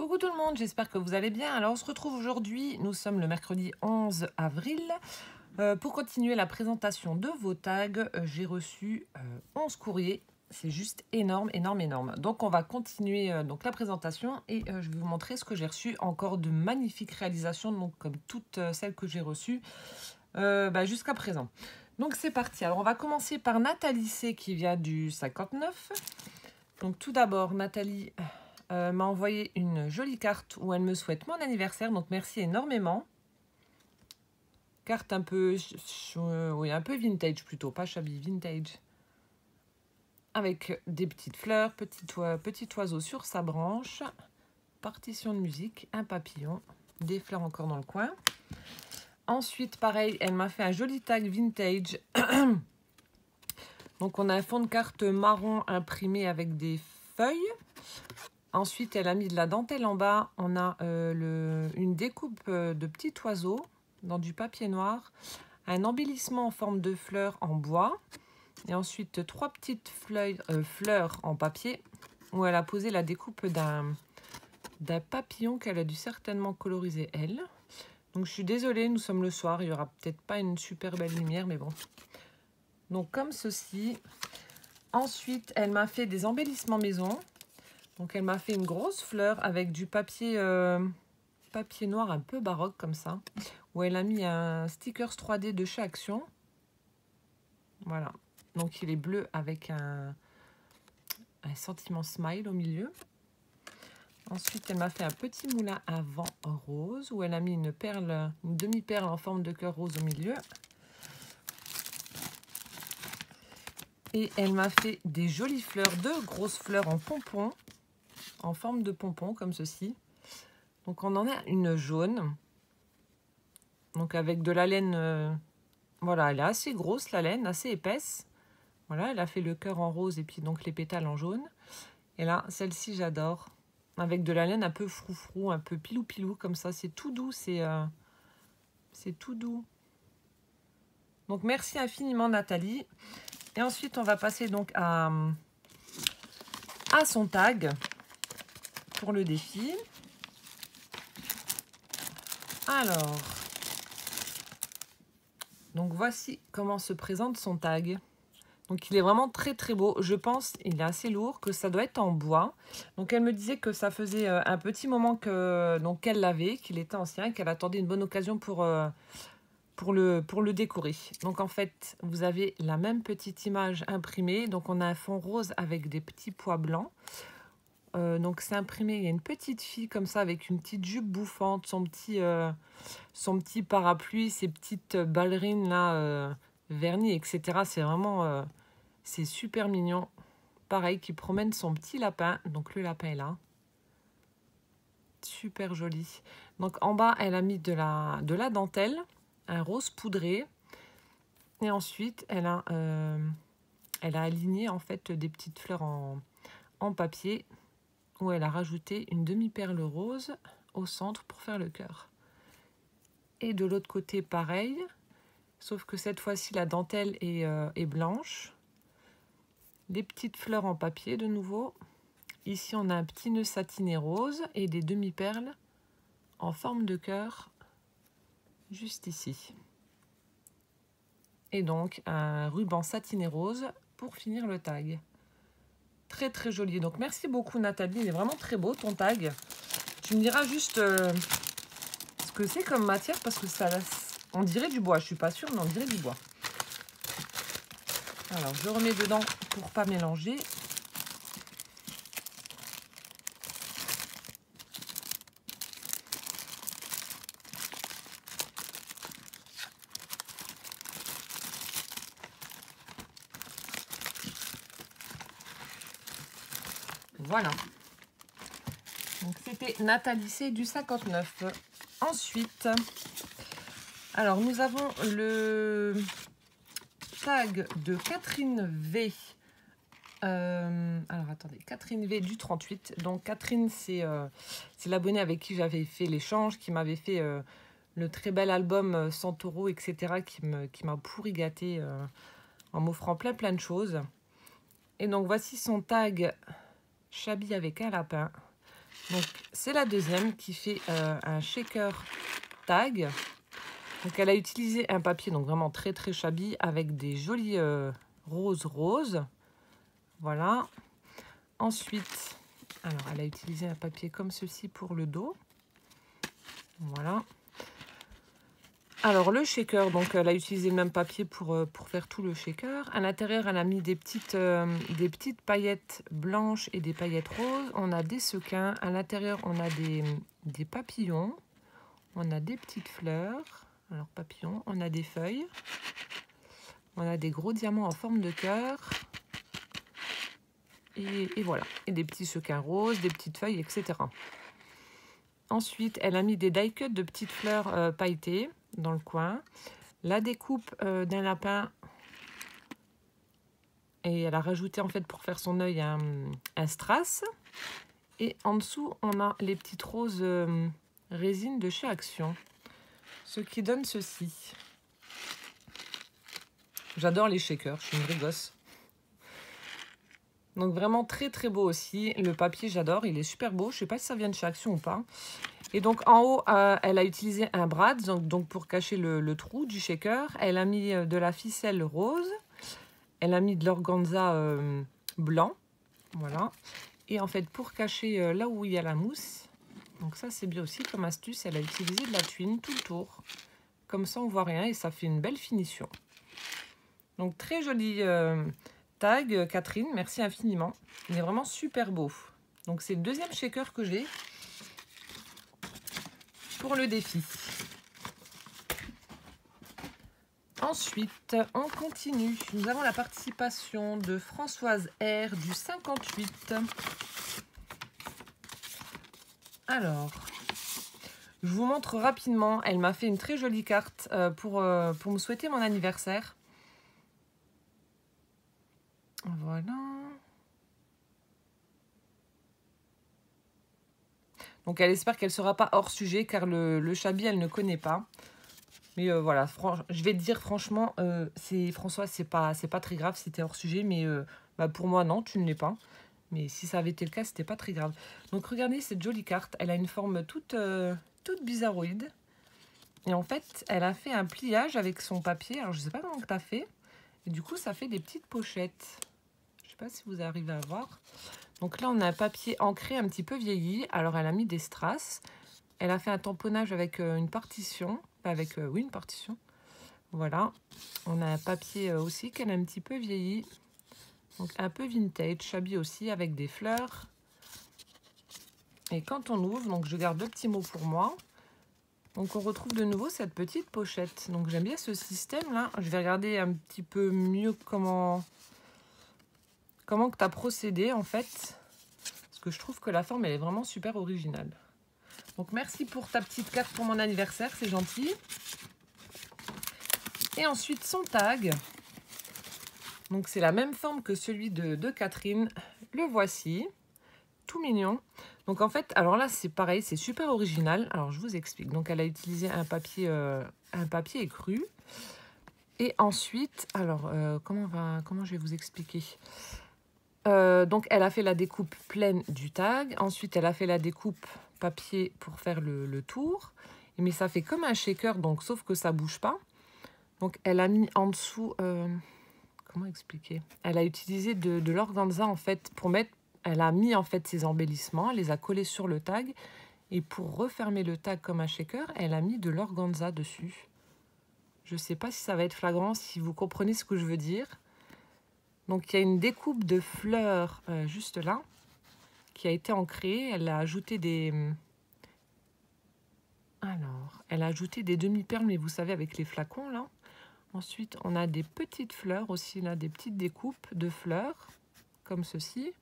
Coucou tout le monde, j'espère que vous allez bien. Alors on se retrouve aujourd'hui, nous sommes le mercredi 11 avril. Pour continuer la présentation de vos tags, j'ai reçu 11 courriers. C'est juste énorme, énorme, énorme. Donc on va continuer donc la présentation et je vais vous montrer ce que j'ai reçu. Encore de magnifiques réalisations, donc comme toutes celles que j'ai reçues jusqu'à présent. Donc c'est parti. Alors on va commencer par Nathalie C qui vient du 59. Donc tout d'abord, Nathalie m'a envoyé une jolie carte où elle me souhaite mon anniversaire. Donc merci énormément. Carte un peu, oui, un peu vintage plutôt, pas shabby, vintage. Avec des petites fleurs, petit oiseau sur sa branche, partition de musique, un papillon, des fleurs encore dans le coin. Ensuite, pareil, elle m'a fait un joli tag vintage. Donc, on a un fond de carte marron imprimé avec des feuilles. Ensuite, elle a mis de la dentelle en bas. On a une découpe de petits oiseaux dans du papier noir. Un embellissement en forme de fleurs en bois. Et ensuite, 3 petites fleurs en papier où elle a posé la découpe d'un papillon qu'elle a dû certainement coloriser elle. Donc, je suis désolée, nous sommes le soir. Il n'y aura peut-être pas une super belle lumière, mais bon. Donc, comme ceci. Ensuite, elle m'a fait des embellissements maison. Donc, elle m'a fait une grosse fleur avec du papier noir un peu baroque comme ça. Où elle a mis un stickers 3D de chez Action. Voilà. Donc, il est bleu avec un sentiment smile au milieu. Ensuite, elle m'a fait un petit moulin à vent rose où elle a mis une demi-perle en forme de cœur rose au milieu. Et elle m'a fait des jolies fleurs, 2 grosses fleurs en pompon, en forme de pompon comme ceci. Donc, on en a une jaune. Donc, avec de la laine, voilà, elle est assez grosse la laine, assez épaisse. Voilà, elle a fait le cœur en rose et puis donc les pétales en jaune. Et là, celle-ci, j'adore. Avec de la laine un peu froufrou, un peu pilou-pilou, comme ça. C'est tout doux, c'est tout doux. Donc, merci infiniment, Nathalie. Et ensuite, on va passer donc à son tag pour le défi. Alors, donc voici comment se présente son tag. Donc, il est vraiment très, très beau. Je pense, il est assez lourd, que ça doit être en bois. Donc, elle me disait que ça faisait un petit moment qu'elle l'avait, qu'il était ancien, qu'elle attendait une bonne occasion pour le décorer. Donc, en fait, vous avez la même petite image imprimée. Donc, on a un fond rose avec des petits pois blancs. Donc, c'est imprimé. Il y a une petite fille comme ça avec une petite jupe bouffante, son petit parapluie, ses petites ballerines là, vernis, etc. C'est vraiment... c'est super mignon. Pareil, qui promène son petit lapin. Donc, le lapin est là. Super joli. Donc, en bas, elle a mis de la dentelle. Un rose poudré. Et ensuite, elle a aligné, en fait, des petites fleurs en papier. Où elle a rajouté une demi-perle rose au centre pour faire le cœur. Et de l'autre côté, pareil. Sauf que cette fois-ci, la dentelle est blanche. Des petites fleurs en papier de nouveau. Ici, on a un petit nœud satiné rose et des demi-perles en forme de cœur juste ici. Et donc, un ruban satiné rose pour finir le tag. Très, très joli. Donc, merci beaucoup, Nathalie. Il est vraiment très beau, ton tag. Tu me diras juste ce que c'est comme matière parce que on dirait du bois. Je ne suis pas sûre, mais on dirait du bois. Alors, je remets dedans pour pas mélanger. Voilà. Donc, c'était Nathalie C du 59. Ensuite, alors, nous avons le tag de Catherine V. Alors, attendez, Catherine V du 38. Donc, Catherine, c'est l'abonnée avec qui j'avais fait l'échange, qui m'avait fait le très bel album Centauro, etc., qui m'a pourri gâté en m'offrant plein de choses. Et donc, voici son tag Shabby avec un lapin. Donc, c'est la deuxième qui fait un shaker tag. Donc, elle a utilisé un papier donc vraiment très très shabby avec des jolis roses. Voilà. Ensuite, alors elle a utilisé un papier comme ceci pour le dos. Voilà. Alors le shaker, donc elle a utilisé le même papier pour faire tout le shaker. À l'intérieur, elle a mis des petites paillettes blanches et des paillettes roses. On a des sequins. À l'intérieur, on a des papillons. On a des petites fleurs. Alors papillons, on a des feuilles. On a des gros diamants en forme de cœur. Et voilà. Et des petits sequins roses, des petites feuilles, etc. Ensuite, elle a mis des die cuts de petites fleurs pailletées dans le coin. La découpe d'un lapin. Et elle a rajouté, en fait, pour faire son œil, un strass. Et en dessous, on a les petites roses résine de chez Action. Ce qui donne ceci. J'adore les shakers, je suis une vraie gosse. Donc vraiment très très beau aussi. Le papier, j'adore, il est super beau. Je ne sais pas si ça vient de chez Action ou pas. Et donc en haut, elle a utilisé un brad, donc pour cacher le trou du shaker. Elle a mis de la ficelle rose. Elle a mis de l'organza blanc. Voilà. Et en fait, pour cacher là où il y a la mousse, donc ça c'est bien aussi comme astuce, elle a utilisé de la tuile tout le tour. Comme ça, on voit rien et ça fait une belle finition. Donc très joli tag, Catherine, merci infiniment. Il est vraiment super beau. Donc c'est le deuxième shaker que j'ai pour le défi. Ensuite, on continue. Nous avons la participation de Françoise R du 58. Alors, je vous montre rapidement. Elle m'a fait une très jolie carte pour me souhaiter mon anniversaire. Voilà. Donc elle espère qu'elle ne sera pas hors sujet car le Chabi, elle ne connaît pas. Mais voilà, je vais te dire franchement, François, c'est pas très grave si tu es hors sujet. Mais pour moi, non, tu ne l'es pas. Mais si ça avait été le cas, c'était pas très grave. Donc regardez cette jolie carte. Elle a une forme toute bizarroïde. Et en fait, elle a fait un pliage avec son papier. Alors je sais pas comment tu as fait. Et du coup, ça fait des petites pochettes. Je sais pas si vous arrivez à voir. Donc là, on a un papier ancré un petit peu vieilli. Alors, elle a mis des strass. Elle a fait un tamponnage avec une partition. Oui, une partition. Voilà. On a un papier aussi qu'elle a un petit peu vieilli. Donc, un peu vintage, shabby aussi, avec des fleurs. Et quand on ouvre, donc je garde le petit mot pour moi. Donc, on retrouve de nouveau cette petite pochette. Donc, j'aime bien ce système-là. Je vais regarder un petit peu mieux comment que tu as procédé en fait, parce que je trouve que la forme elle est vraiment super originale. Donc merci pour ta petite carte pour mon anniversaire, c'est gentil. Et ensuite son tag, donc c'est la même forme que celui de Catherine, le voici, tout mignon. Donc en fait, alors là c'est pareil, c'est super original. Alors je vous explique. Donc elle a utilisé un papier écru. Et ensuite, alors comment je vais vous expliquer? Donc, elle a fait la découpe pleine du tag. Ensuite, elle a fait la découpe papier pour faire le tour. Mais ça fait comme un shaker, donc sauf que ça bouge pas. Donc, elle a mis en dessous... comment expliquer? Elle a utilisé de l'organza, en fait, pour mettre... Elle a mis, en fait, ses embellissements. Elle les a collés sur le tag. Et pour refermer le tag comme un shaker, elle a mis de l'organza dessus. Je sais pas si ça va être flagrant, si vous comprenez ce que je veux dire. Donc, il y a une découpe de fleurs juste là, qui a été ancrée. Elle a ajouté des... Alors, elle a ajouté des demi-perles, mais vous savez, avec les flacons, là. Ensuite, on a des petites fleurs aussi, là, des petites découpes de fleurs, comme ceci.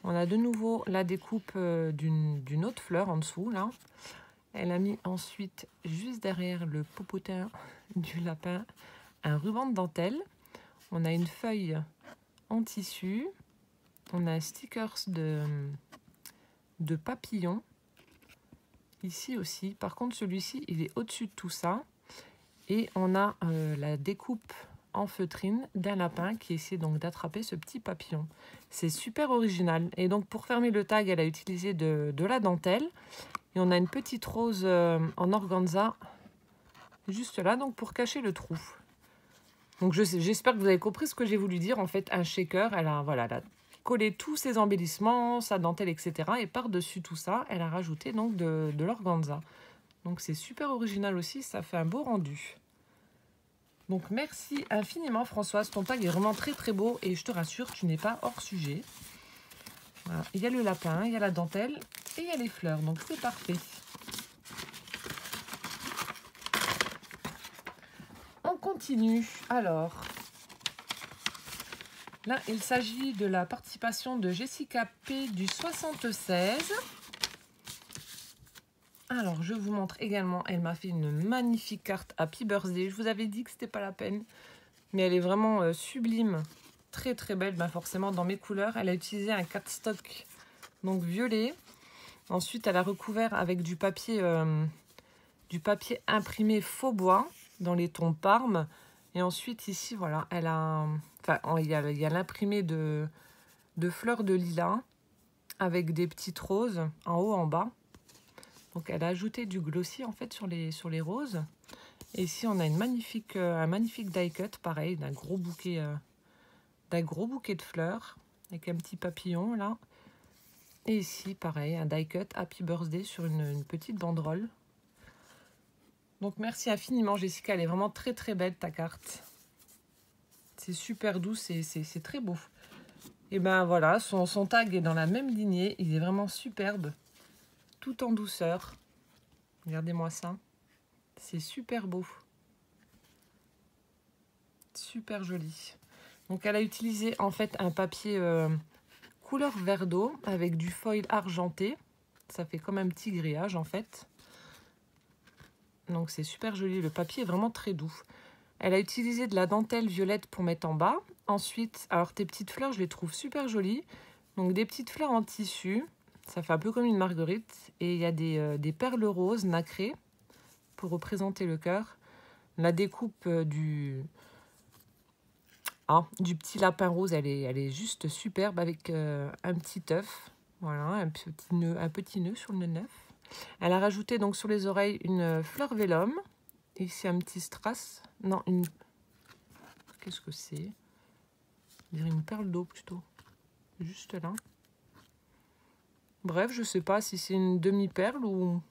On a de nouveau la découpe d'une autre fleur en dessous, là. Elle a mis ensuite, juste derrière le popotin du lapin, un ruban de dentelle. On a une feuille en tissu. On a un stickers de papillon. Ici aussi. Par contre, celui-ci, il est au-dessus de tout ça. Et on a la découpe en feutrine d'un lapin qui essaie donc d'attraper ce petit papillon. C'est super original. Et donc pour fermer le tag, elle a utilisé de la dentelle. Et on a une petite rose en organza juste là, donc pour cacher le trou. Donc j'espère que vous avez compris ce que j'ai voulu dire. En fait, un shaker, elle a collé tous ses embellissements, sa dentelle, etc. Et par-dessus tout ça, elle a rajouté donc de l'organza. Donc c'est super original aussi, ça fait un beau rendu. Donc merci infiniment Françoise, ton tag est vraiment très très beau et je te rassure, tu n'es pas hors sujet. Voilà. Il y a le lapin, il y a la dentelle et il y a les fleurs, donc c'est parfait. On continue. Alors, là il s'agit de la participation de Jessica P du 76. Alors, je vous montre également, elle m'a fait une magnifique carte Happy Birthday. Je vous avais dit que c'était pas la peine, mais elle est vraiment sublime. Très très belle, bah forcément dans mes couleurs. Elle a utilisé un cardstock donc violet. Ensuite, elle a recouvert avec du papier imprimé faux bois dans les tons Parme. Et ensuite, ici, voilà, elle a... Enfin, il y a l'imprimé de fleurs de lilas avec des petites roses en haut, en bas. Donc elle a ajouté du glossy en fait sur les roses. Et ici on a un magnifique die cut, pareil, d'un gros bouquet de fleurs avec un petit papillon là. Et ici pareil, un die cut Happy Birthday sur une petite banderole. Donc merci infiniment Jessica, elle est vraiment très très belle ta carte. C'est super doux, c'est très beau. Et ben voilà, son tag est dans la même lignée, il est vraiment superbe. Tout en douceur. Regardez-moi ça. C'est super beau. Super joli. Donc elle a utilisé en fait un papier couleur verre d'eau avec du foil argenté. Ça fait comme un petit grillage en fait. Donc c'est super joli. Le papier est vraiment très doux. Elle a utilisé de la dentelle violette pour mettre en bas. Ensuite, alors tes petites fleurs, je les trouve super jolies. Donc des petites fleurs en tissu. Ça fait un peu comme une marguerite. Et il y a des perles roses nacrées pour représenter le cœur. La découpe du petit lapin rose, elle est juste superbe avec un petit œuf. Voilà, un petit nœud sur le neuf. Elle a rajouté donc sur les oreilles une fleur vélum. Ici un petit strass. Non, une... Qu'est-ce que c'est? On dirait une perle d'eau plutôt. Juste là. Bref, je sais pas si c'est une demi-perle ou...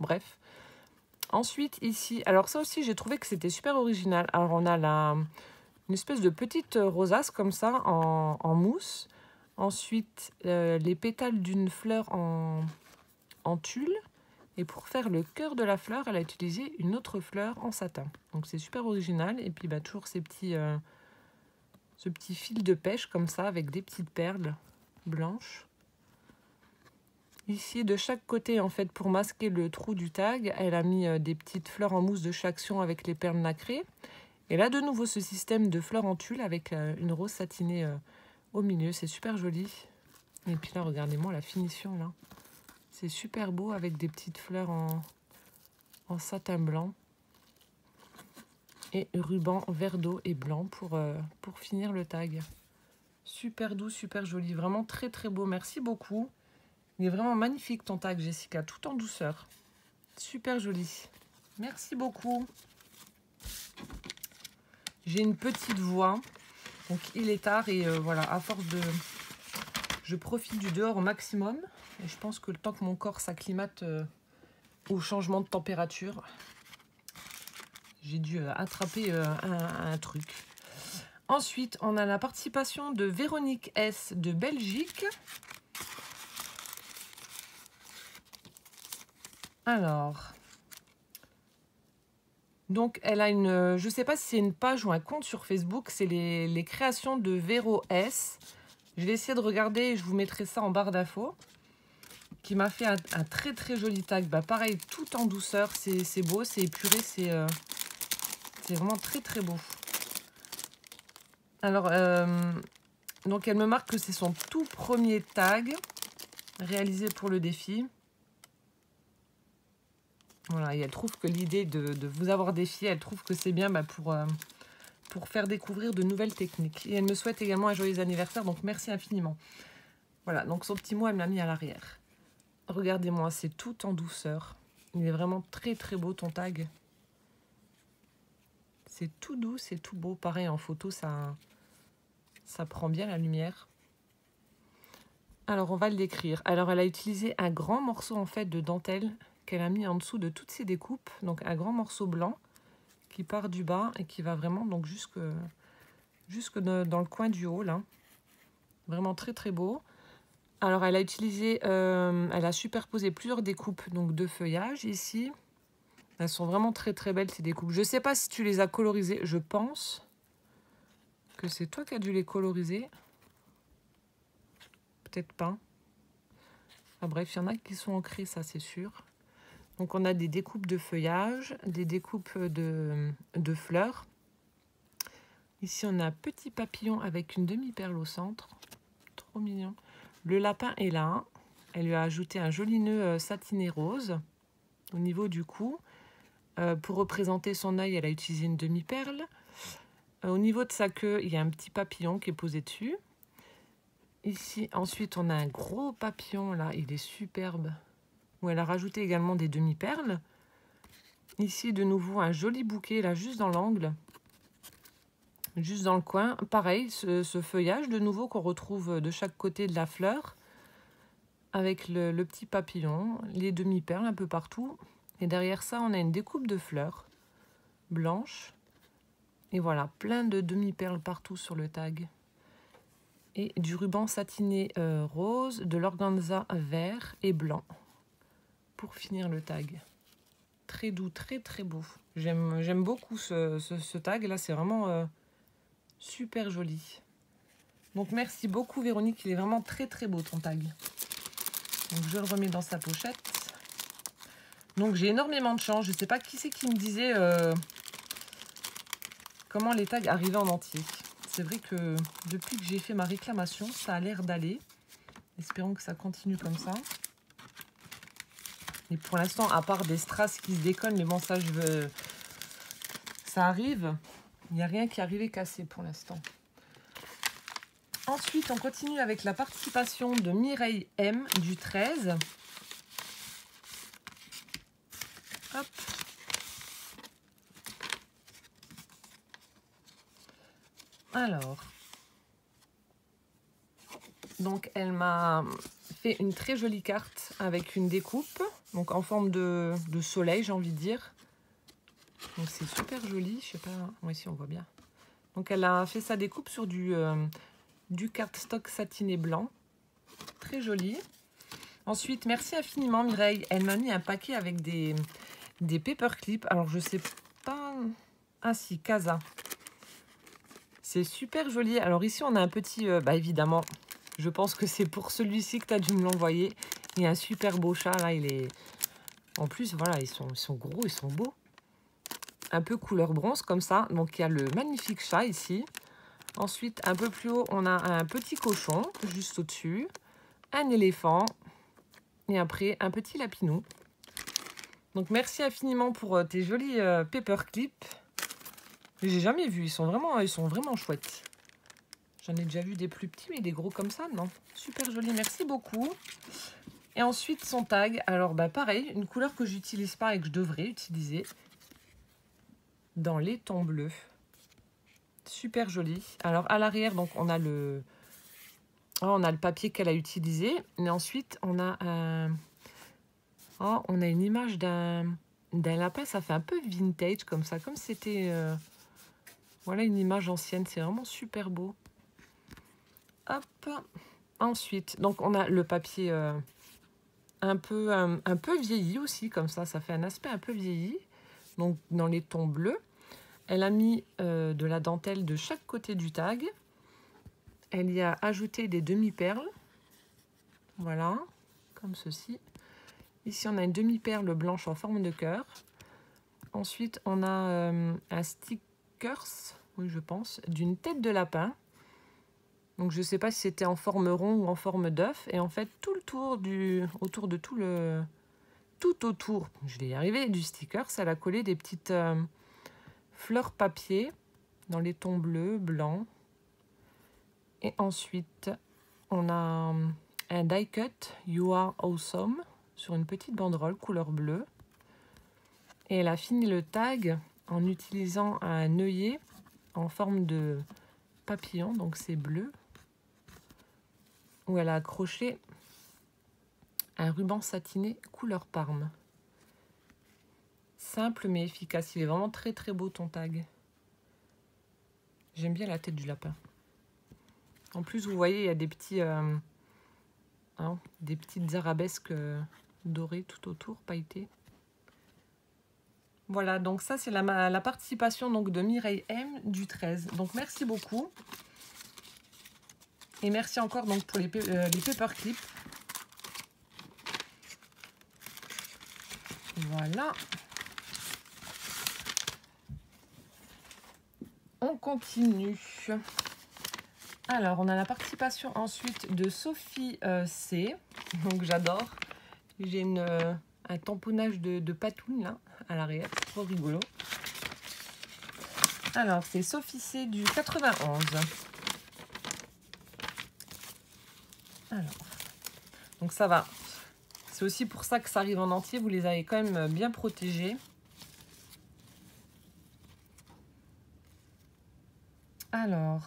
Bref. Ensuite, ici... Alors ça aussi, j'ai trouvé que c'était super original. Alors on a une espèce de petite rosace comme ça en mousse. Ensuite, les pétales d'une fleur en tulle. Et pour faire le cœur de la fleur, elle a utilisé une autre fleur en satin. Donc c'est super original. Et puis bah, toujours ce petit fil de pêche comme ça avec des petites perles blanches. Ici, de chaque côté, en fait, pour masquer le trou du tag, elle a mis des petites fleurs en mousse de chaque sion avec les perles nacrées. Et là, de nouveau, ce système de fleurs en tulle avec une rose satinée au milieu. C'est super joli. Et puis là, regardez-moi la finition, là. C'est super beau avec des petites fleurs en satin blanc. Et ruban vert d'eau et blanc pour finir le tag. Super doux, super joli. Vraiment très, très beau. Merci beaucoup. Il est vraiment magnifique ton tag, Jessica. Tout en douceur. Super joli. Merci beaucoup. J'ai une petite voix, donc il est tard et voilà, à force de... Je profite du dehors au maximum et je pense que le temps que mon corps s'acclimate au changement de température, j'ai dû attraper un truc. Ensuite, on a la participation de Véronique S de Belgique. Alors... Donc, elle a une... Je ne sais pas si c'est une page ou un compte sur Facebook. C'est les créations de Véro S. Je vais essayer de regarder et je vous mettrai ça en barre d'infos. Qui m'a fait un très très joli tag. Bah, pareil, tout en douceur. C'est beau, c'est épuré. C'est vraiment très très beau. Alors, donc elle me marque que c'est son tout premier tag réalisé pour le défi. Voilà, et elle trouve que l'idée de vous avoir défié, elle trouve que c'est bien bah, pour pour faire découvrir de nouvelles techniques. Et elle me souhaite également un joyeux anniversaire, donc merci infiniment. Voilà, donc son petit mot, elle me l'a mis à l'arrière. Regardez-moi, c'est tout en douceur. Il est vraiment très très beau ton tag. C'est tout doux, c'est tout beau. Pareil, en photo, ça prend bien la lumière. Alors, on va le décrire. Alors, elle a utilisé un grand morceau en fait de dentelle qu'elle a mis en dessous de toutes ses découpes. Donc, un grand morceau blanc qui part du bas et qui va vraiment donc jusque dans le coin du haut, là. Vraiment très, très beau. Alors, elle a utilisé, elle a superposé plusieurs découpes donc de feuillage ici. Elles sont vraiment très, très belles, ces découpes. Je ne sais pas si tu les as colorisées. Je pense que c'est toi qui as dû les coloriser. Peut-être pas. Enfin, bref, il y en a qui sont ancrés, ça c'est sûr. Donc on a des découpes de feuillage, des découpes de fleurs. Ici on a un petit papillon avec une demi-perle au centre. Trop mignon. Le lapin est là. Elle lui a ajouté un joli nœud satiné rose au niveau du cou. Pour représenter son œil, elle a utilisé une demi-perle. Au niveau de sa queue, il y a un petit papillon qui est posé dessus. Ici, ensuite, on a un gros papillon, là, il est superbe, où elle a rajouté également des demi-perles. Ici, de nouveau, un joli bouquet, là, juste dans l'angle, juste dans le coin. Pareil, ce feuillage, de nouveau, qu'on retrouve de chaque côté de la fleur, avec le petit papillon, les demi-perles un peu partout. Et derrière ça, on a une découpe de fleurs blanches. Et voilà, plein de demi-perles partout sur le tag. Et du ruban satiné rose, de l'organza vert et blanc pour finir le tag. Très doux, très très beau. J'aime beaucoup ce tag là, c'est vraiment super joli. Donc merci beaucoup Véronique, il est vraiment très très beau ton tag. Donc je le remets dans sa pochette. Donc j'ai énormément de chance, je ne sais pas qui c'est qui me disait comment les tags arrivaient en entier. C'est vrai que depuis que j'ai fait ma réclamation, ça a l'air d'aller. Espérons que ça continue comme ça. Et pour l'instant, à part des strass qui se déconnent, mais bon, ça, ça arrive. Il n'y a rien qui est arrivé cassé pour l'instant. Ensuite, on continue avec la participation de Mireille M du 13. Hop. Alors, donc elle m'a fait une très jolie carte avec une découpe, donc en forme de soleil, j'ai envie de dire. Donc c'est super joli, je sais pas, oui, ici on voit bien. Donc elle a fait sa découpe sur du cardstock satiné blanc, très joli. Ensuite, merci infiniment Mireille, elle m'a mis un paquet avec des paperclips. Alors je sais pas, ah si, Casa. C'est super joli. Alors ici, on a un petit... évidemment, je pense que c'est pour celui-ci que tu as dû me l'envoyer. Il y a un super beau chat, là. Il est... En plus, voilà, ils sont gros, ils sont beaux. Un peu couleur bronze, comme ça. Donc, il y a le magnifique chat, ici. Ensuite, un peu plus haut, on a un petit cochon, juste au-dessus. Un éléphant. Et après, un petit lapinou. Donc, merci infiniment pour tes jolis paperclips. J'ai jamais vu, ils sont vraiment chouettes. J'en ai déjà vu des plus petits, mais des gros comme ça, non. Super joli, merci beaucoup. Et ensuite, son tag. Alors, pareil, une couleur que j'utilise pas et que je devrais utiliser. Dans les tons bleus. Super joli. Alors, à l'arrière, donc, on a le papier qu'elle a utilisé. Et ensuite, on a on a une image d'un lapin. Ça fait un peu vintage, comme ça. Comme c'était... Voilà une image ancienne, c'est vraiment super beau. Hop. Ensuite, donc on a le papier un peu vieilli aussi, comme ça fait un aspect un peu vieilli. Donc dans les tons bleus. Elle a mis de la dentelle de chaque côté du tag. Elle y a ajouté des demi-perles. Voilà, comme ceci. Ici, on a une demi-perle blanche en forme de cœur. Ensuite, on a un stickers, oui je pense, d'une tête de lapin. Donc je ne sais pas si c'était en forme rond ou en forme d'œuf. Et en fait, tout le tour tout autour, je vais y arriver, du sticker, ça a collé des petites fleurs papier dans les tons bleus, blancs. Et ensuite, on a un die cut You Are Awesome sur une petite banderole couleur bleue. Et elle a fini le tag en utilisant un œillet en forme de papillon, donc c'est bleu, où elle a accroché un ruban satiné couleur parme. Simple mais efficace. Il est vraiment très très beau ton tag. J'aime bien la tête du lapin. En plus, vous voyez, il y a des petits, des petites arabesques dorées tout autour, pailletées. Voilà, donc ça c'est la participation donc, de Mireille M du 13. Donc merci beaucoup. Et merci encore donc, pour les paperclips. Voilà. On continue. Alors, on a la participation ensuite de Sophie C. Donc j'adore. J'ai un tamponnage de patoune là, à l'arrière. C'est trop rigolo. Alors, c'est Sophie C du 91. Alors, donc ça va. C'est aussi pour ça que ça arrive en entier. Vous les avez quand même bien protégés. Alors...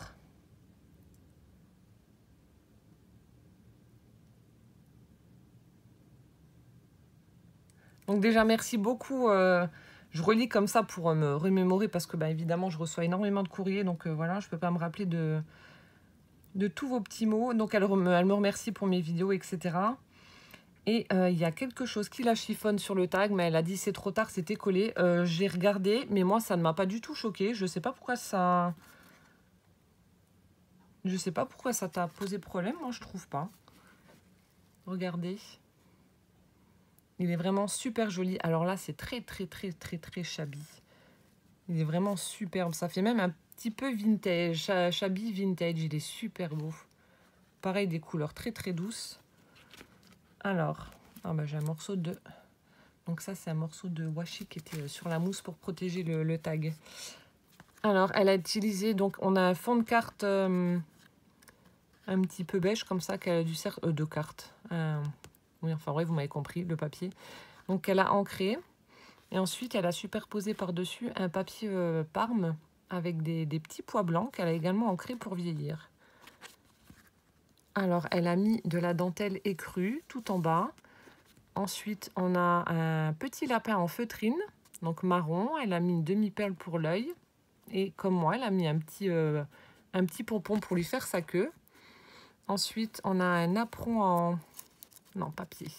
Donc déjà, merci beaucoup. Je relis comme ça pour me remémorer parce que, évidemment, je reçois énormément de courriers. Donc voilà, je ne peux pas me rappeler de tous vos petits mots. Donc elle me remercie pour mes vidéos, etc. Et il y a quelque chose qui la chiffonne sur le tag, mais elle a dit c'est trop tard, c'était collé. J'ai regardé, mais moi, ça ne m'a pas du tout choqué. Je ne sais pas pourquoi ça... Je sais pas pourquoi ça t'a posé problème. Moi, je trouve pas. Regardez. Il est vraiment super joli. Alors là, c'est très, très, très, très, très shabby. Il est vraiment superbe. Ça fait même un petit peu vintage. Shabby vintage. Il est super beau. Pareil, des couleurs très, très douces. Alors, j'ai un morceau de... Donc ça, c'est un morceau de washi qui était sur la mousse pour protéger le tag. Alors, elle a utilisé... Donc, on a un fond de carte un petit peu beige, comme ça, qu'elle a dû servir... de carte. Oui, enfin, ouais, vous m'avez compris, le papier. Donc, elle a ancré. Et ensuite, elle a superposé par-dessus un papier parme avec des petits pois blancs qu'elle a également ancré pour vieillir. Alors, elle a mis de la dentelle écrue tout en bas. Ensuite, on a un petit lapin en feutrine, donc marron. Elle a mis une demi-perle pour l'œil. Et comme moi, elle a mis un petit pompon pour lui faire sa queue. Ensuite, on a un napperon en... Non, papier.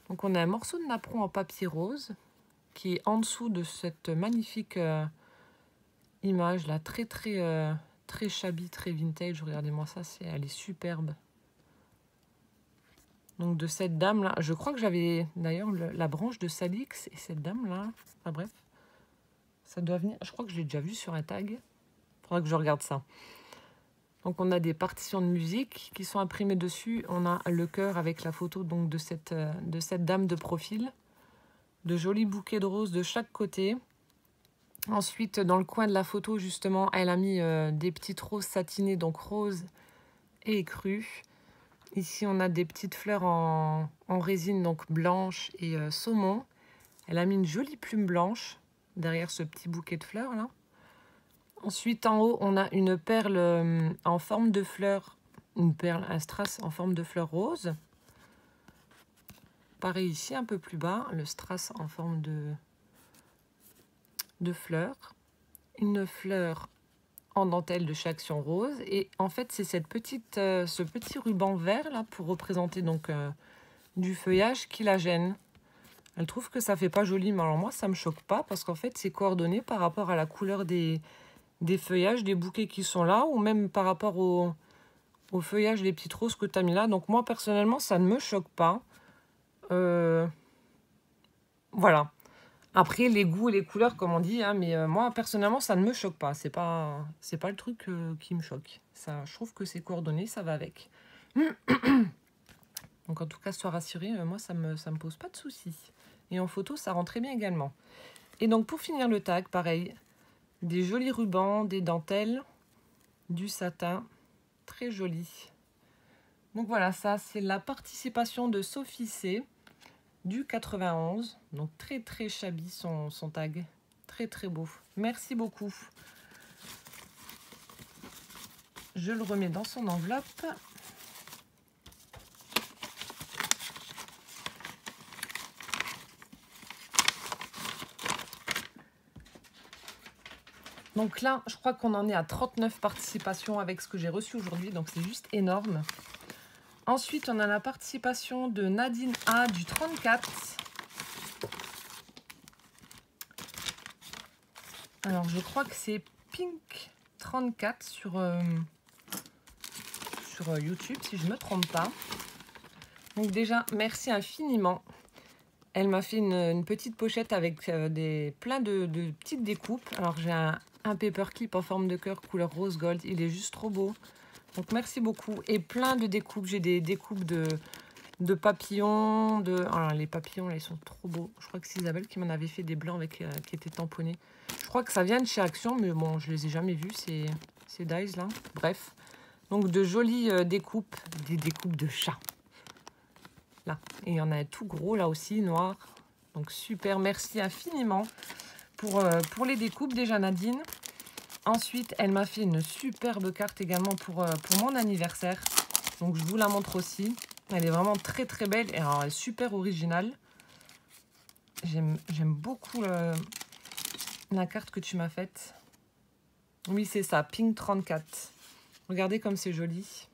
Donc, on a un morceau de napperon en papier rose qui est en dessous de cette magnifique image là, très très très shabby, très vintage. Regardez-moi ça, elle est superbe. Donc de cette dame là, je crois que j'avais d'ailleurs la branche de Salix et cette dame là. Enfin bref, ça doit venir. Je crois que je l'ai déjà vu sur un tag. Faudra que je regarde ça. Donc on a des partitions de musique qui sont imprimées dessus. On a le cœur avec la photo donc de cette dame de profil. De jolis bouquets de roses de chaque côté. Ensuite, dans le coin de la photo, justement, elle a mis des petites roses satinées, donc roses et écrues. Ici, on a des petites fleurs en résine, donc blanche et saumon. Elle a mis une jolie plume blanche derrière ce petit bouquet de fleurs là. Ensuite, en haut, on a une perle en forme de fleur, un strass en forme de fleur rose. Pareil ici, un peu plus bas, le strass en forme de fleurs. Une fleur en dentelle de chez Action Rose. Et en fait, c'est ce petit ruban vert là pour représenter donc du feuillage qui la gêne. Elle trouve que ça fait pas joli, mais alors moi, ça me choque pas parce qu'en fait, c'est coordonné par rapport à la couleur des feuillages, des bouquets qui sont là, ou même par rapport au feuillage des petites roses que tu as mis là. Donc moi, personnellement, ça ne me choque pas. Voilà. Après, les goûts et les couleurs, comme on dit, hein, mais moi, personnellement, ça ne me choque pas. C'est pas le truc qui me choque. Ça, je trouve que c'est coordonné, ça va avec. Donc, en tout cas, sois rassuré, moi, ça me pose pas de soucis. Et en photo, ça rend très bien également. Et donc, pour finir le tag, pareil, des jolis rubans, des dentelles, du satin, très joli. Donc voilà, ça c'est la participation de Sophie C du 91. Donc très très shabby son tag, très très beau. Merci beaucoup. Je le remets dans son enveloppe. Donc là, je crois qu'on en est à 39 participations avec ce que j'ai reçu aujourd'hui. Donc c'est juste énorme. Ensuite, on a la participation de Nadine A du 34. Alors, je crois que c'est Pink 34 sur YouTube, si je ne me trompe pas. Donc déjà, merci infiniment. Elle m'a fait une petite pochette avec plein de petites découpes. Alors, j'ai un paperclip en forme de cœur couleur rose gold. Il est juste trop beau. Donc, merci beaucoup. Et plein de découpes. J'ai des découpes de papillons. Alors, les papillons, là, ils sont trop beaux. Je crois que c'est Isabelle qui m'en avait fait des blancs avec, qui étaient tamponnés. Je crois que ça vient de chez Action, mais bon, je les ai jamais vus, ces dies là. Bref, donc de jolies découpes, des découpes de chats. Là, et il y en a un tout gros là aussi, noir. Donc super, merci infiniment pour les découpes déjà Nadine. Ensuite, elle m'a fait une superbe carte également pour mon anniversaire. Donc je vous la montre aussi. Elle est vraiment très très belle et alors, elle est super originale. J'aime beaucoup la carte que tu m'as faite. Oui, c'est ça, Pink 34. Regardez comme c'est joli.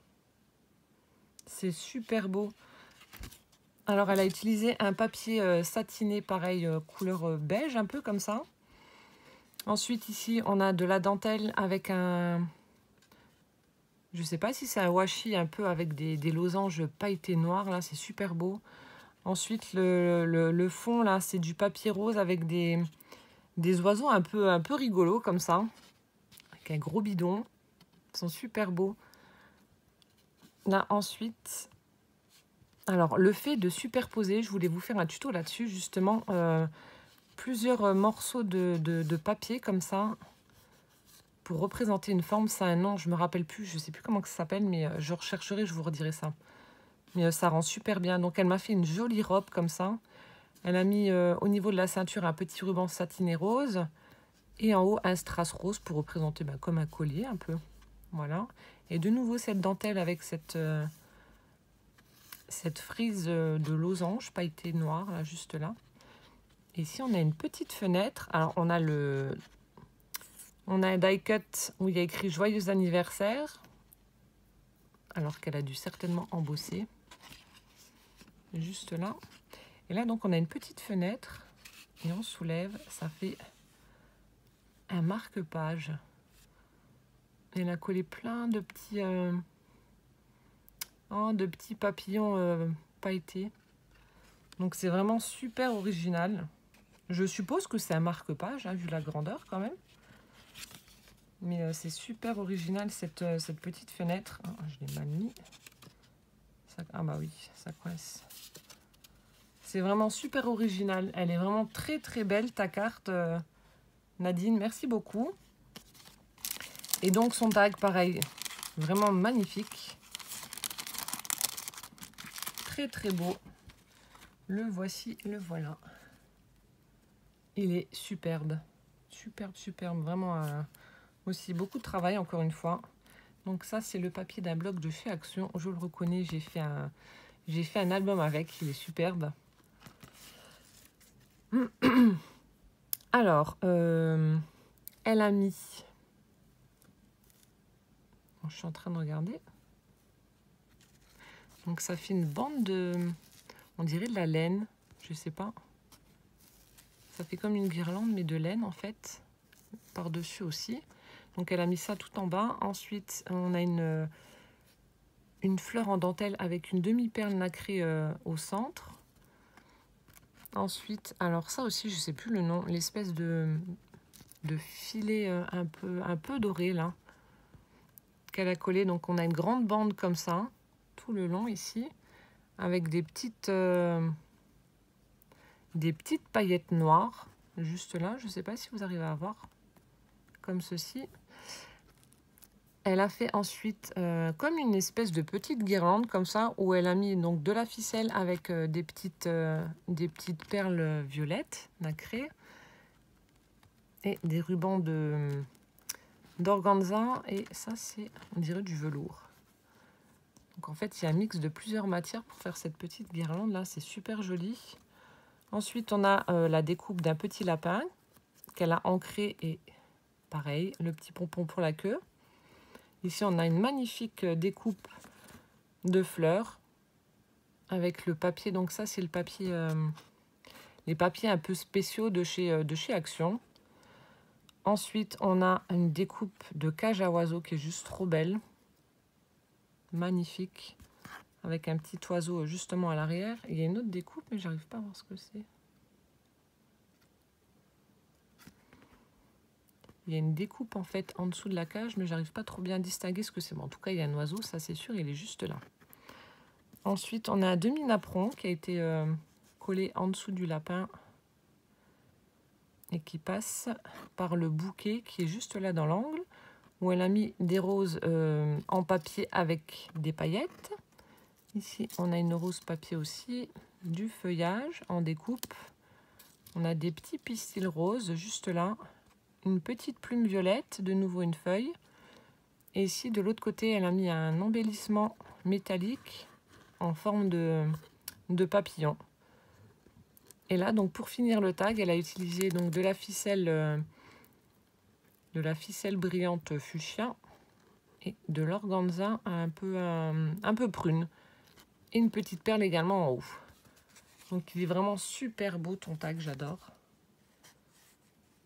C'est super beau. Alors, elle a utilisé un papier satiné, pareil, couleur beige, un peu comme ça. Ensuite, ici, on a de la dentelle avec un... Je ne sais pas si c'est un washi, un peu avec des losanges pailletés noirs. Là, c'est super beau. Ensuite, le fond, là, c'est du papier rose avec des oiseaux un peu rigolos, comme ça. Avec un gros bidon. Ils sont super beaux. Là, ensuite... Alors, le fait de superposer, je voulais vous faire un tuto là-dessus, justement. Plusieurs morceaux de papier, comme ça, pour représenter une forme. Ça a un nom, je me rappelle plus, je sais plus comment ça s'appelle, mais je rechercherai, je vous redirai ça. Mais ça rend super bien. Donc, elle m'a fait une jolie robe, comme ça. Elle a mis au niveau de la ceinture un petit ruban satiné rose. Et en haut, un strass rose pour représenter comme un collier, un peu. Voilà. Et de nouveau, cette dentelle avec cette frise de losange pailletée noire, là, juste là. Et ici, on a une petite fenêtre. Alors, on a un die cut où il y a écrit « Joyeux anniversaire », alors qu'elle a dû certainement embosser. Juste là. Et là, donc, on a une petite fenêtre. Et on soulève. Ça fait un marque-page. Elle a collé plein de petits papillons pailletés. Donc, c'est vraiment super original. Je suppose que c'est un marque-page, hein, vu la grandeur quand même. Mais c'est super original cette petite fenêtre. Oh, je l'ai mal mis. Ah bah oui, ça coince. C'est vraiment super original. Elle est vraiment très très belle ta carte, Nadine. Merci beaucoup. Et donc son tag, pareil, vraiment magnifique. Très très beau. Le voici, le voilà. Il est superbe. Superbe, superbe. Vraiment aussi beaucoup de travail encore une fois. Donc ça, c'est le papier d'un blog de chez Action. Je le reconnais, j'ai fait un album avec. Il est superbe. Alors, elle a mis... Bon, je suis en train de regarder. Donc ça fait une bande de... On dirait de la laine. Je sais pas. Ça fait comme une guirlande, mais de laine en fait. Par-dessus aussi. Donc elle a mis ça tout en bas. Ensuite, on a une fleur en dentelle avec une demi-perle nacrée au centre. Ensuite, alors ça aussi, je sais plus le nom, l'espèce de filet un peu doré là, qu'elle a collé. Donc on a une grande bande comme ça, tout le long ici, avec des petites paillettes noires, juste là. Je sais pas si vous arrivez à voir. comme ceci. Elle a fait ensuite comme une espèce de petite guirlande comme ça, où elle a mis donc de la ficelle avec des petites perles violettes nacrées et des rubans d'organza, et ça c'est, on dirait, du velours. Donc en fait il y a un mix de plusieurs matières pour faire cette petite guirlande là, c'est super joli. Ensuite on a la découpe d'un petit lapin qu'elle a ancré, et pareil, le petit pompon pour la queue. Ici, on a une magnifique découpe de fleurs avec le papier. Donc ça, c'est le papier, les papiers un peu spéciaux de chez Action. Ensuite, on a une découpe de cage à oiseaux qui est juste trop belle. Magnifique. Avec un petit oiseau justement à l'arrière. Il y a une autre découpe, mais j'arrive pas à voir ce que c'est. Il y a une découpe en fait en dessous de la cage, mais j'arrive pas trop bien à distinguer ce que c'est. Bon, en tout cas, il y a un oiseau, ça c'est sûr, il est juste là. Ensuite, on a un demi-napperon qui a été collé en dessous du lapin et qui passe par le bouquet qui est juste là dans l'angle, où elle a mis des roses en papier avec des paillettes. Ici, on a une rose papier aussi, du feuillage en découpe. On a des petits pistils roses juste là. Une petite plume violette, de nouveau une feuille. Et ici, de l'autre côté, elle a mis un embellissement métallique en forme de papillon. Et là, donc pour finir le tag, elle a utilisé donc de la ficelle brillante fuchsia et de l'organza un peu prune. Et une petite perle également en haut. Donc il est vraiment super beau ton tag, j'adore.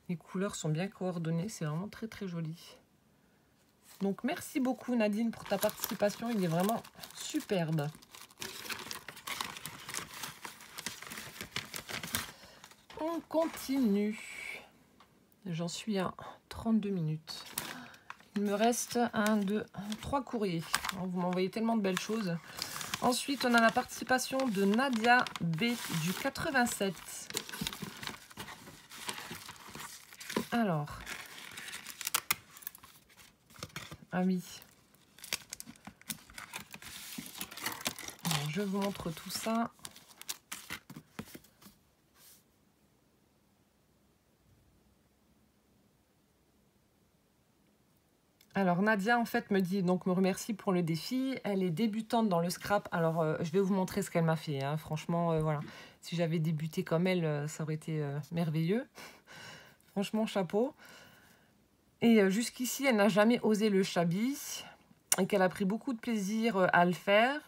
Les couleurs sont bien coordonnées, c'est vraiment très très joli. Donc merci beaucoup Nadine pour ta participation, il est vraiment superbe. On continue. J'en suis à 32 minutes. Il me reste 1, 2, 3 courriers. Vous m'envoyez tellement de belles choses. Ensuite, on a la participation de Nadia B du 87. Alors, ah oui. Alors, je vous montre tout ça. Alors Nadia en fait me remercie pour le défi. Elle est débutante dans le scrap. Alors je vais vous montrer ce qu'elle m'a fait. Hein. Franchement, voilà. Si j'avais débuté comme elle, ça aurait été merveilleux. Franchement, chapeau. Et jusqu'ici, elle n'a jamais osé le chabis. Et qu'elle a pris beaucoup de plaisir à le faire.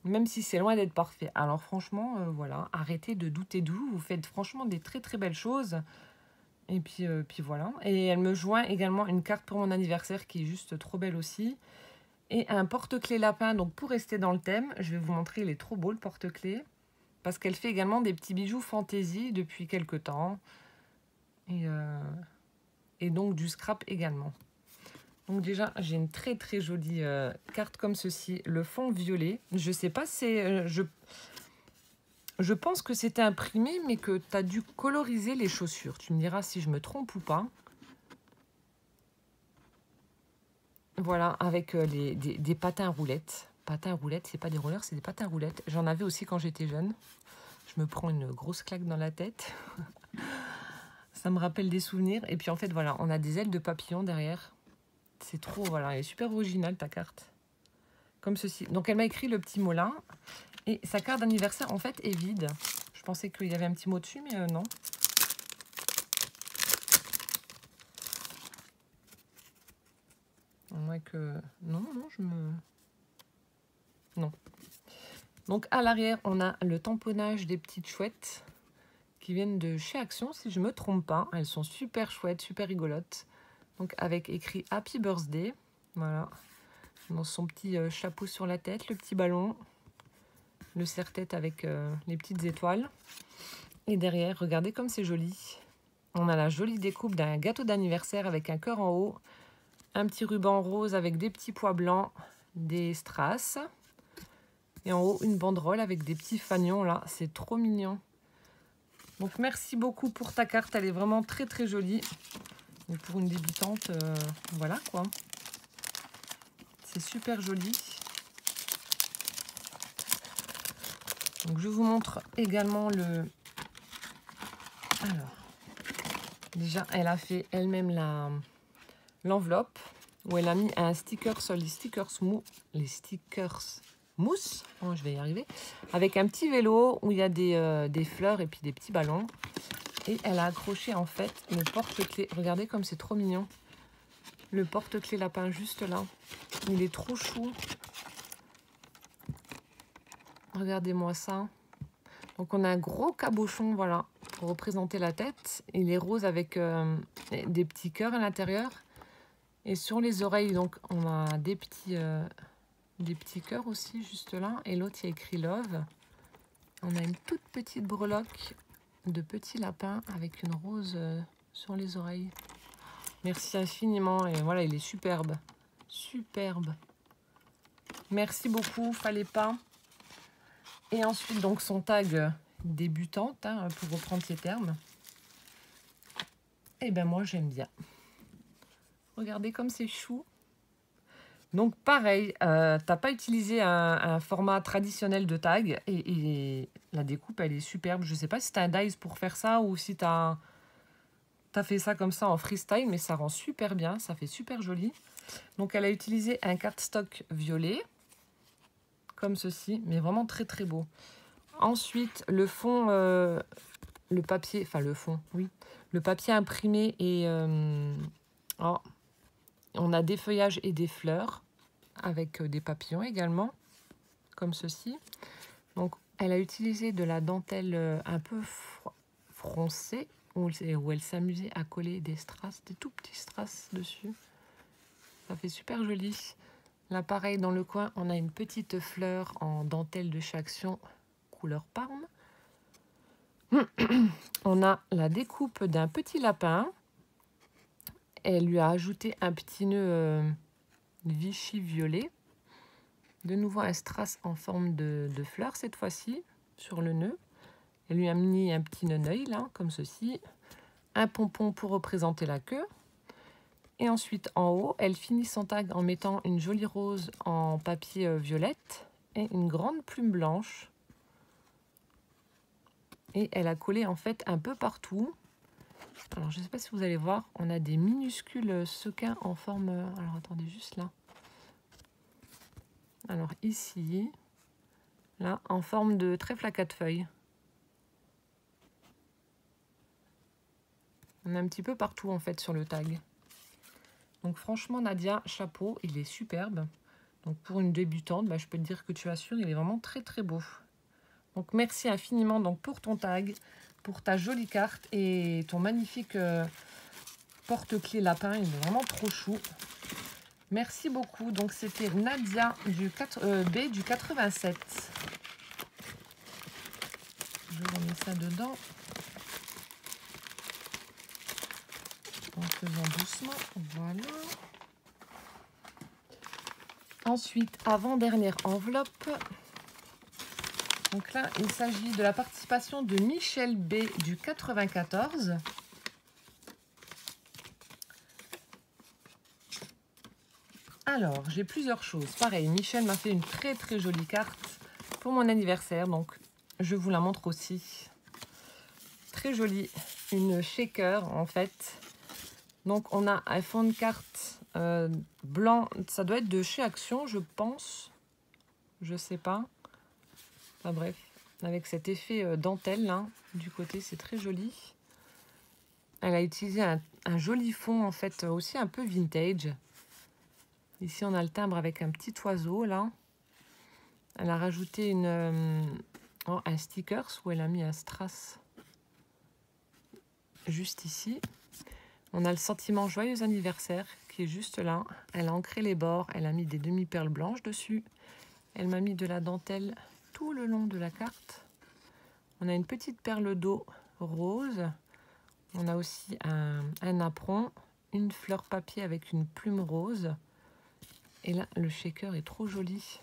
Même si c'est loin d'être parfait. Alors franchement, voilà. Arrêtez de douter de vous. Vous faites franchement des très très belles choses. Et puis voilà. Et elle me joint également une carte pour mon anniversaire qui est juste trop belle aussi. Et un porte-clés lapin, donc pour rester dans le thème. Je vais vous montrer, il est trop beau le porte-clés. Parce qu'elle fait également des petits bijoux fantaisie depuis quelques temps. Et donc du scrap également. Donc déjà, j'ai une très très jolie carte comme ceci. Le fond violet. Je sais pas, c'est... Je pense que c'était imprimé, mais que tu as dû coloriser les chaussures. Tu me diras si je me trompe ou pas. Voilà, avec des patins roulettes. Patins roulettes, c'est pas des rollers, c'est des patins roulettes. J'en avais aussi quand j'étais jeune. Je me prends une grosse claque dans la tête. Ça me rappelle des souvenirs. Et puis en fait, voilà, on a des ailes de papillon derrière. C'est trop, voilà, elle est super originale ta carte. Comme ceci. Donc elle m'a écrit le petit mot là. Et sa carte d'anniversaire, en fait, est vide. Je pensais qu'il y avait un petit mot dessus, mais non. À moins que... Non, Non. Donc, à l'arrière, on a le tamponnage des petites chouettes qui viennent de chez Action, si je ne me trompe pas. Elles sont super chouettes, super rigolotes. Donc, avec écrit Happy Birthday. Voilà. Dans son petit chapeau sur la tête, le petit ballon. Le serre-tête avec les petites étoiles. Et derrière, regardez comme c'est joli. On a la jolie découpe d'un gâteau d'anniversaire avec un cœur en haut. Un petit ruban rose avec des petits pois blancs, des strass. Et en haut, une banderole avec des petits fanions là. C'est trop mignon. Donc merci beaucoup pour ta carte. Elle est vraiment très très jolie. Donc pour une débutante, voilà quoi. C'est super joli. Donc je vous montre également le... Alors, déjà elle a fait elle-même l'enveloppe où elle a mis un sticker sur les stickers mousse, oh, je vais y arriver, avec un petit vélo où il y a des fleurs et puis des petits ballons. Et elle a accroché en fait le porte-clés. Regardez comme c'est trop mignon. Le porte-clés lapin juste là. Il est trop chou. Regardez-moi ça. Donc on a un gros cabochon, voilà, pour représenter la tête. Il est rose avec des petits cœurs à l'intérieur. Et sur les oreilles, donc on a des petits cœurs aussi, juste là. Et l'autre, il y a écrit Love. On a une toute petite breloque de petits lapins avec une rose sur les oreilles. Merci infiniment. Et voilà, il est superbe. Superbe. Merci beaucoup, fallait pas. Et ensuite, donc, son tag débutante, hein, pour reprendre ses termes. Et ben moi, j'aime bien. Regardez comme c'est chou. Donc, pareil, t'as pas utilisé un format traditionnel de tag. Et la découpe, elle est superbe. Je sais pas si tu as un dies pour faire ça ou si tu as fait ça comme ça en freestyle. Mais ça rend super bien. Ça fait super joli. Donc, elle a utilisé un cardstock violet. Comme ceci. Mais vraiment très, très beau. Ensuite, le fond, le papier, enfin le fond, oui. Le papier imprimé et oh, on a des feuillages et des fleurs avec des papillons également, comme ceci. Donc, elle a utilisé de la dentelle un peu froncée où elle s'amusait à coller des strass, des tout petits strass dessus. Ça fait super joli. Là, pareil, dans le coin, on a une petite fleur en dentelle de chez Action, couleur Parme. On a la découpe d'un petit lapin. Elle lui a ajouté un petit nœud Vichy violet. De nouveau un strass en forme de fleur cette fois-ci sur le nœud. Elle lui a mis un petit nœud là, comme ceci. Un pompon pour représenter la queue. Et ensuite en haut, elle finit son tag en mettant une jolie rose en papier violette et une grande plume blanche. Et elle a collé en fait un peu partout. Alors je ne sais pas si vous allez voir, on a des minuscules sequins en forme... Alors attendez juste là. Alors ici, là, en forme de trèfle à 4 feuilles. On a un petit peu partout en fait sur le tag. Donc franchement Nadia, chapeau, il est superbe. Donc pour une débutante, bah, je peux te dire que tu assures, il est vraiment très très beau. Donc merci infiniment donc, pour ton tag, pour ta jolie carte et ton magnifique porte-clés lapin. Il est vraiment trop chou. Merci beaucoup. Donc c'était Nadia du B du 87. Je remets ça dedans. En faisant doucement. Voilà. Ensuite, avant-dernière enveloppe. Donc là, il s'agit de la participation de Michel B du 94. Alors, j'ai plusieurs choses. Pareil, Michel m'a fait une très très jolie carte pour mon anniversaire. Donc, je vous la montre aussi. Très jolie. Une shaker en fait. Donc, on a un fond de carte blanc. Ça doit être de chez Action, je pense. Je sais pas. Enfin bref, avec cet effet dentelle là, du côté, c'est très joli. Elle a utilisé un joli fond en fait, aussi un peu vintage. Ici, on a le timbre avec un petit oiseau là. Elle a rajouté un sticker où elle a mis un strass juste ici. On a le sentiment joyeux anniversaire qui est juste là. Elle a ancré les bords, elle a mis des demi-perles blanches dessus. Elle m'a mis de la dentelle tout le long de la carte. On a une petite perle d'eau rose. On a aussi un apron, une fleur papier avec une plume rose. Et là, le shaker est trop joli.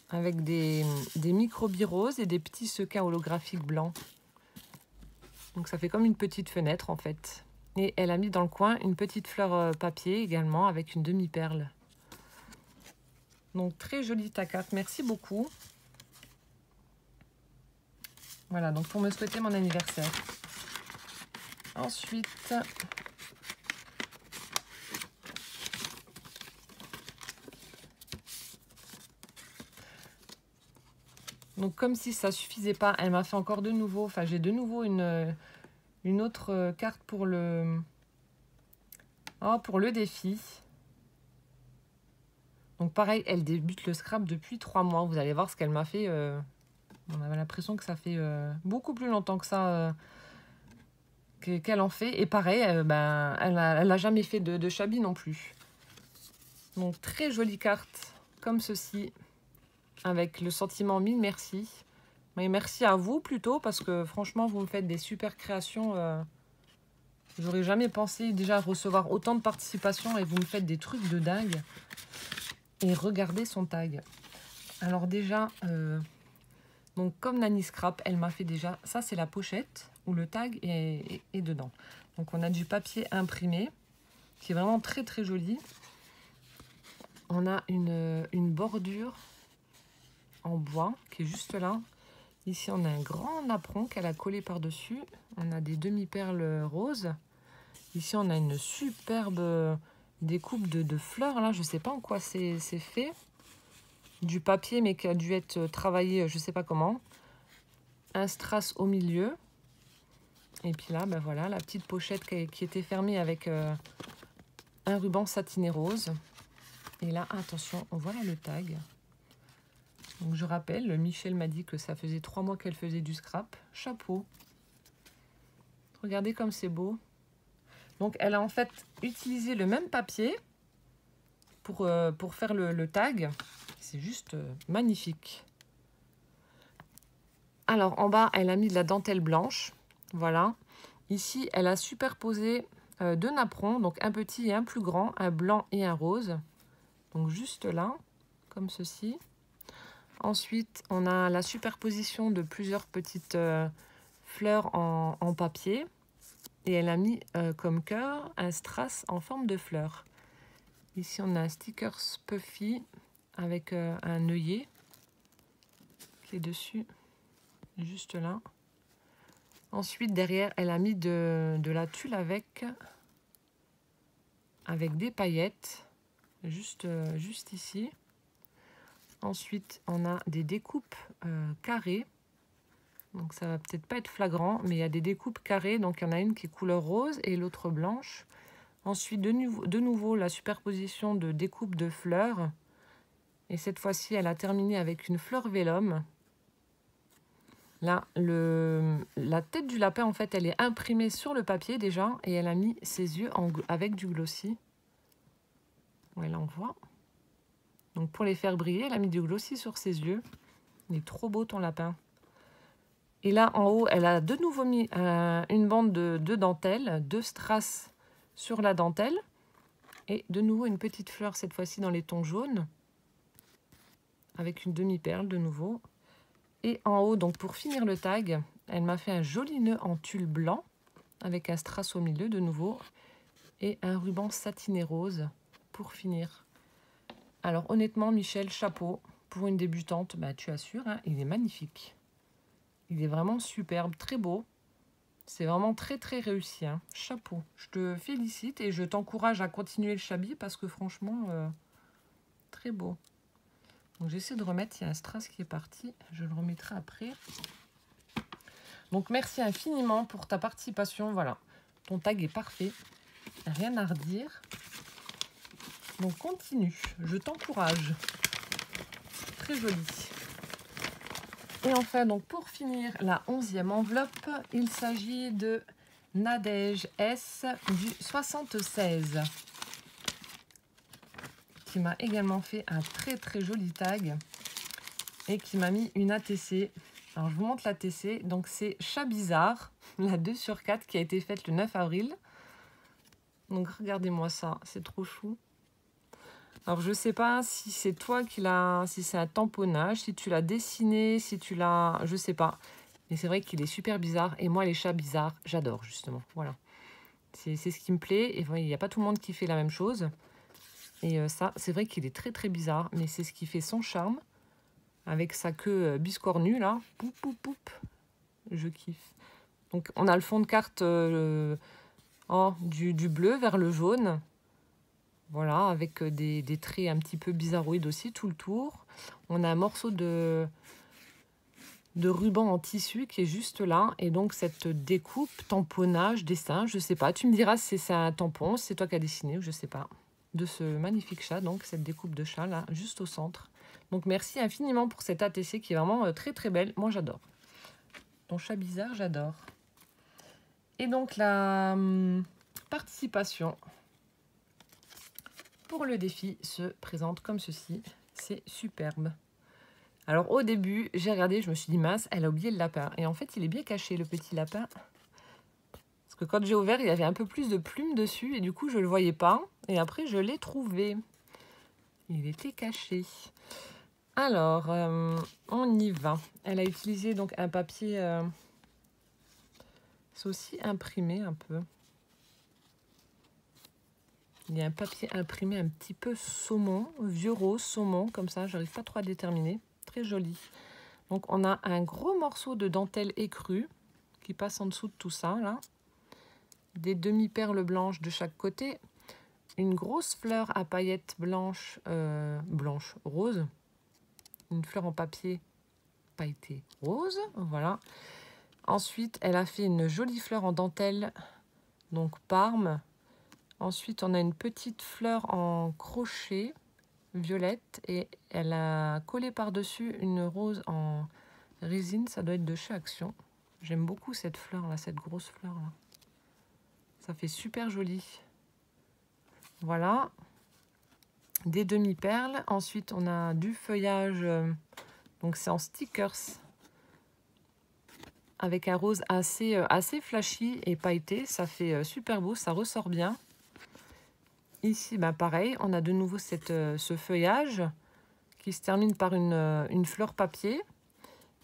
Avec des microbis roses et des petits sequins holographiques blancs. Donc ça fait comme une petite fenêtre en fait. Et elle a mis dans le coin une petite fleur papier également avec une demi-perle. Donc très jolie ta carte, merci beaucoup. Voilà, donc pour me souhaiter mon anniversaire. Ensuite, donc comme si ça suffisait pas, elle m'a fait encore de nouveau, enfin j'ai de nouveau une autre carte pour le défi. Donc pareil, elle débute le scrap depuis 3 mois. Vous allez voir ce qu'elle m'a fait. On avait l'impression que ça fait beaucoup plus longtemps que ça qu'elle en fait. Et pareil, ben, elle n'a jamais fait de Chabi non plus. Donc très jolie carte comme ceci. Avec le sentiment mille merci. Mais merci à vous plutôt parce que franchement, vous me faites des super créations. J'aurais jamais pensé déjà recevoir autant de participation et vous me faites des trucs de dingue. Et regardez son tag. Alors déjà, donc comme Nani Scrap, elle m'a fait déjà... Ça, c'est la pochette où le tag est dedans. Donc on a du papier imprimé qui est vraiment très très joli. On a une bordure en bois qui est juste là. Ici, on a un grand napperon qu'elle a collé par-dessus. On a des demi-perles roses. Ici, on a une superbe découpe de fleurs. Là, je ne sais pas en quoi c'est fait. Du papier, mais qui a dû être travaillé, je ne sais pas comment. Un strass au milieu. Et puis là, ben voilà, la petite pochette qui était fermée avec un ruban satiné rose. Et là, attention, voilà le tag. Donc je rappelle, Michel m'a dit que ça faisait 3 mois qu'elle faisait du scrap. Chapeau. Regardez comme c'est beau. Donc elle a en fait utilisé le même papier pour faire le tag. C'est juste magnifique. Alors en bas, elle a mis de la dentelle blanche. Voilà. Ici, elle a superposé 2 napperons, donc un petit et un plus grand, un blanc et un rose. Donc juste là, comme ceci. Ensuite, on a la superposition de plusieurs petites fleurs en papier. Et elle a mis comme cœur un strass en forme de fleur. Ici, on a un sticker puffy avec un œillet qui est dessus, juste là. Ensuite, derrière, elle a mis de la tulle avec des paillettes, juste ici. Ensuite, on a des découpes carrées. Donc, ça va peut-être pas être flagrant, mais il y a des découpes carrées. Donc, il y en a une qui est couleur rose et l'autre blanche. Ensuite, de nouveau, la superposition de découpes de fleurs. Et cette fois-ci, elle a terminé avec une fleur vélum. Là, la tête du lapin, en fait, elle est imprimée sur le papier déjà. Et elle a mis ses yeux avec du glossy. Ouais, là, on voit. Donc, pour les faire briller, elle a mis du glossy sur ses yeux. Il est trop beau, ton lapin. Et là, en haut, elle a de nouveau mis une bande de dentelle, 2 strass sur la dentelle. Et de nouveau, une petite fleur, cette fois-ci dans les tons jaunes. Avec une demi-perle, de nouveau. Et en haut, donc pour finir le tag, elle m'a fait un joli nœud en tulle blanc. Avec un strass au milieu, de nouveau. Et un ruban satiné rose pour finir. Alors, honnêtement, Michel, chapeau. Pour une débutante, bah, tu assures, hein, il est magnifique. Il est vraiment superbe, très beau. C'est vraiment très très réussi. Hein. Chapeau. Je te félicite et je t'encourage à continuer le Chabi parce que franchement, très beau. Donc j'essaie de remettre, il y a un strass qui est parti. Je le remettrai après. Donc merci infiniment pour ta participation. Voilà, ton tag est parfait. Rien à redire. Donc continue, je t'encourage. Très joli. Et enfin, donc pour finir la 11e enveloppe, il s'agit de Nadège S du 76 qui m'a également fait un très très joli tag et qui m'a mis une ATC. Alors je vous montre l'ATC, donc c'est Chat Bizarre, la 2/4 qui a été faite le 9 avril. Donc regardez-moi ça, c'est trop chou. Alors, je sais pas si c'est toi qui l'as, si c'est un tamponnage, si tu l'as dessiné, si tu l'as... Je sais pas. Mais c'est vrai qu'il est super bizarre. Et moi, les chats bizarres, j'adore, justement. Voilà. C'est ce qui me plaît. Et il n'y a pas tout le monde qui fait la même chose. Et ça, c'est vrai qu'il est très très bizarre. Mais c'est ce qui fait son charme. Avec sa queue biscornue là. Poup, poup, poup. Je kiffe. Donc on a le fond de carte du bleu vers le jaune. Voilà, avec des traits un petit peu bizarroïdes aussi tout le tour. On a un morceau de ruban en tissu qui est juste là. Et donc cette découpe, tamponnage, dessin, je sais pas. Tu me diras si c'est un tampon, si c'est toi qui as dessiné ou je sais pas. De ce magnifique chat, donc cette découpe de chat là, juste au centre. Donc merci infiniment pour cette ATC qui est vraiment très très belle. Moi j'adore. Ton chat bizarre, j'adore. Et donc la participation pour le défi se présente comme ceci. C'est superbe. Alors au début, j'ai regardé, je me suis dit mince, elle a oublié le lapin. Et en fait, il est bien caché, le petit lapin. Parce que quand j'ai ouvert, il y avait un peu plus de plumes dessus. Et du coup, je ne le voyais pas. Et après, je l'ai trouvé. Il était caché. Alors, on y va. Elle a utilisé donc un papier... c'est aussi imprimé un peu. Il y a un papier imprimé un petit peu saumon, vieux rose, saumon, comme ça, j'arrive pas trop à déterminer. Très joli. Donc on a un gros morceau de dentelle écrue qui passe en dessous de tout ça, là. Des demi-perles blanches de chaque côté. Une grosse fleur à paillettes blanches, rose. Une fleur en papier pailleté rose, voilà. Ensuite, elle a fait une jolie fleur en dentelle, donc Parme. Ensuite, on a une petite fleur en crochet violette et elle a collé par-dessus une rose en résine. Ça doit être de chez Action. J'aime beaucoup cette fleur-là, cette grosse fleur-là. Ça fait super joli. Voilà. Des demi-perles. Ensuite, on a du feuillage. Donc, c'est en stickers. Avec un rose assez flashy et pailleté. Ça fait super beau, ça ressort bien. Ici, bah pareil, on a de nouveau ce feuillage qui se termine par une fleur papier.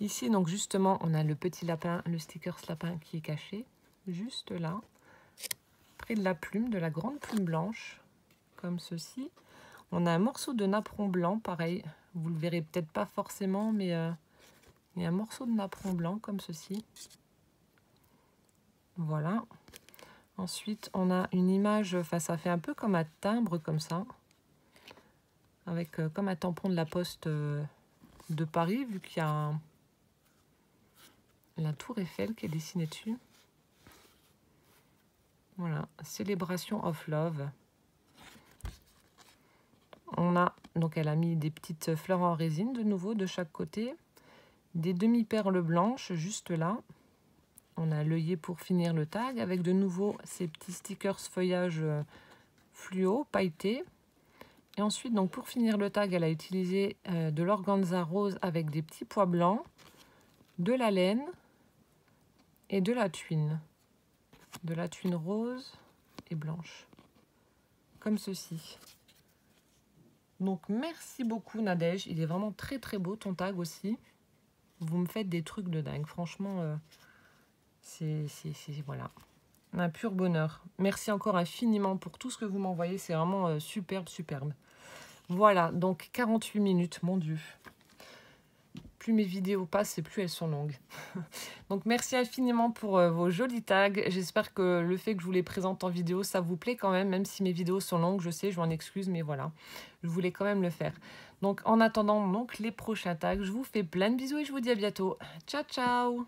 Ici, donc justement, on a le petit lapin, le stickers lapin qui est caché, juste là, près de la plume, de la grande plume blanche, comme ceci. On a un morceau de napperon blanc, pareil, vous le verrez peut-être pas forcément, mais il y a un morceau de napperon blanc, comme ceci. Voilà. Ensuite, on a une image, enfin ça fait un peu comme un timbre comme ça, avec comme un tampon de la poste de Paris, vu qu'il y a la tour Eiffel qui est dessinée dessus. Voilà, Célébration of Love. On a, donc elle a mis des petites fleurs en résine de nouveau de chaque côté, des demi-perles blanches juste là. On a l'œillet pour finir le tag, avec de nouveau ces petits stickers feuillage fluo, pailletés. Et ensuite, donc pour finir le tag, elle a utilisé de l'organza rose avec des petits pois blancs, de la laine et de la tuile. De la tuile rose et blanche. Comme ceci. Donc merci beaucoup Nadège, il est vraiment très très beau ton tag aussi. Vous me faites des trucs de dingue, franchement... voilà, un pur bonheur. Merci encore infiniment pour tout ce que vous m'envoyez. C'est vraiment superbe, superbe. Voilà, donc 48 minutes, mon Dieu. Plus mes vidéos passent et plus elles sont longues. Donc merci infiniment pour vos jolis tags. J'espère que le fait que je vous les présente en vidéo, ça vous plaît quand même si mes vidéos sont longues, je sais, je m'en excuse, mais voilà. Je voulais quand même le faire. Donc en attendant donc les prochains tags, je vous fais plein de bisous et je vous dis à bientôt. Ciao, ciao!